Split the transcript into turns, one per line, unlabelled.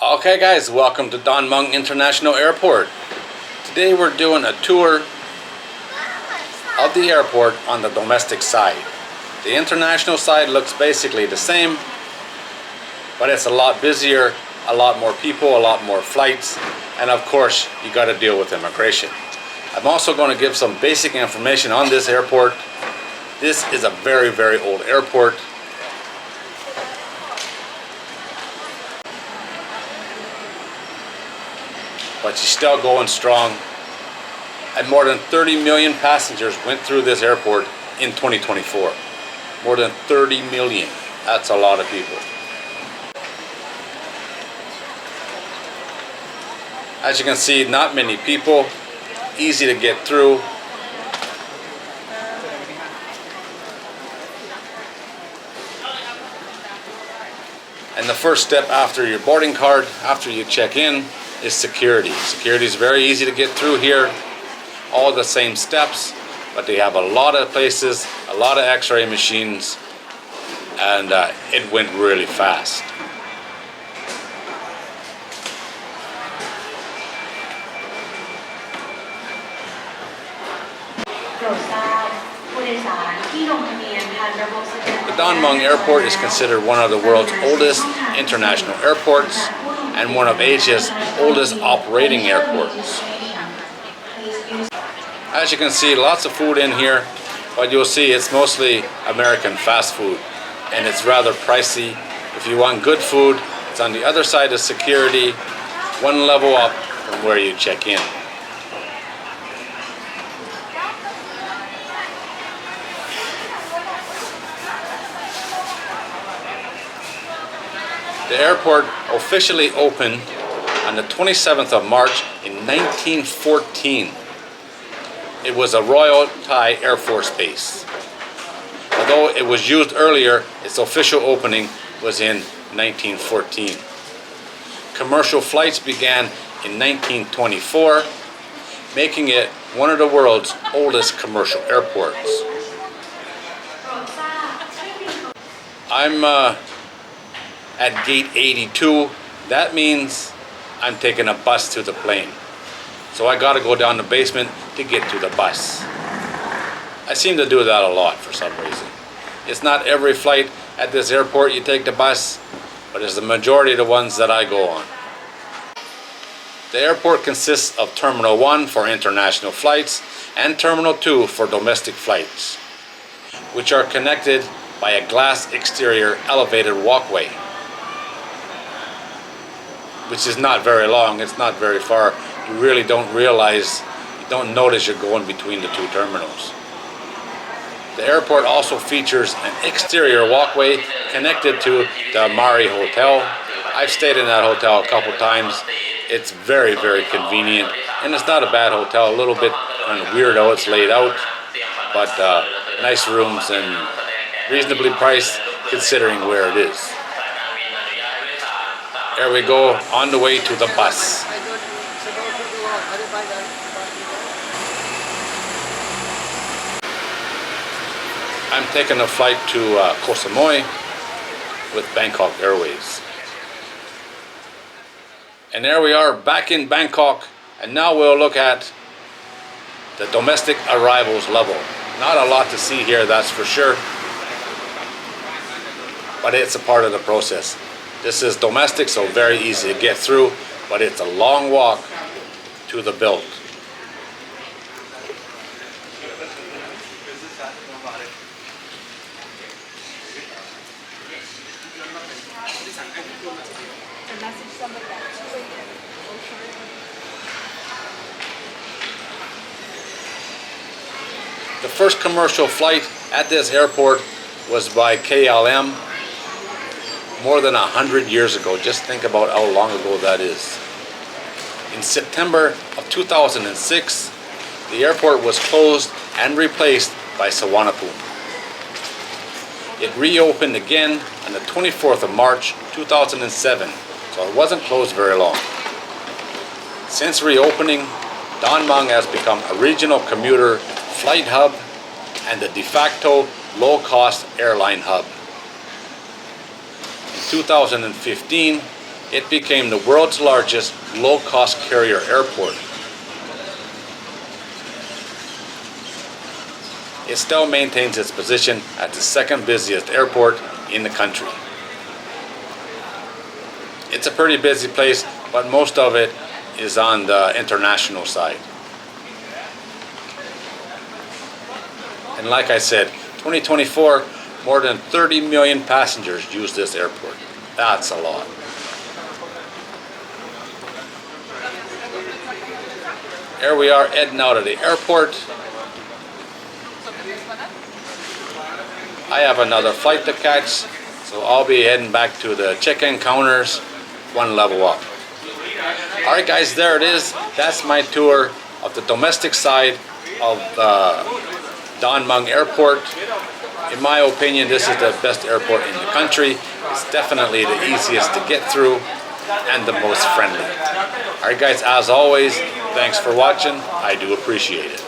Okay guys, welcome to Mueang International Airport. Today we're doing a tour of the airport on the domestic side. The international side looks basically the same, but it's a lot busier, a lot more people, a lot more flights, and of course you got to deal with immigration. I'm also going to give some basic information on this airport. This is a very, very old airport. But she's still going strong. And more than 30 million passengers went through this airport in 2024. More than 30 million. That's a lot of people. As you can see, not many people. Easy to get through. And the first step after your boarding card, after you check in, is security. Security is very easy to get through here. All the same steps, but they have a lot of places, a lot of x-ray machines, and it went really fast. The Mueang Airport is considered one of the world's oldest international airports and one of Asia's oldest operating airports. As you can see, lots of food in here, but you'll see it's mostly American fast food, and it's rather pricey. If you want good food, it's on the other side of security, one level up from where you check in. The airport officially opened on the 27th of March in 1914. It was a Royal Thai Air Force base. Although it was used earlier, its official opening was in 1914. Commercial flights began in 1924, making it one of the world's oldest commercial airports. I'm at gate 82. That means I'm taking a bus to the plane. So I gotta go down the basement to get to the bus. I seem to do that a lot for some reason. It's not every flight at this airport you take the bus, but it's the majority of the ones that I go on. The airport consists of Terminal 1 for international flights and Terminal 2 for domestic flights, which are connected by a glass exterior elevated walkway, which is not very long. It's not very far. You really don't realize, you don't notice you're going between the two terminals. The airport also features an exterior walkway connected to the Mari Hotel. I've stayed in that hotel a couple times. It's very, very convenient, and it's not a bad hotel. A little bit kind of weird how it's laid out, but nice rooms and reasonably priced considering where it is. There we go, on the way to the bus. I'm taking a flight to Koh Samui with Bangkok Airways. And there we are back in Bangkok, and now we'll look at the domestic arrivals level. Not a lot to see here, that's for sure, but it's a part of the process. This is domestic, so very easy to get through, but it's a long walk to the belt. The first commercial flight at this airport was by KLM more than 100 years ago. Just think about how long ago that is. In September of 2006, the airport was closed and replaced by Suvarnabhumi. It reopened again on the 24th of March 2007, so it wasn't closed very long. Since reopening, Mueang has become a regional commuter flight hub and the de facto low-cost airline hub. In 2015, it became the world's largest low-cost carrier airport. It still maintains its position as the second busiest airport in the country. It's a pretty busy place, but most of it is on the international side. And like I said, 2024, more than 30 million passengers use this airport. That's a lot. Here we are heading out of the airport. I have another flight to catch, so I'll be heading back to the check-in counters, one level up. Alright guys, there it is. That's my tour of the domestic side of Mueang Airport. In my opinion, this is the best airport in the country. It's definitely the easiest to get through and the most friendly. Alright guys, as always, thanks for watching. I do appreciate it.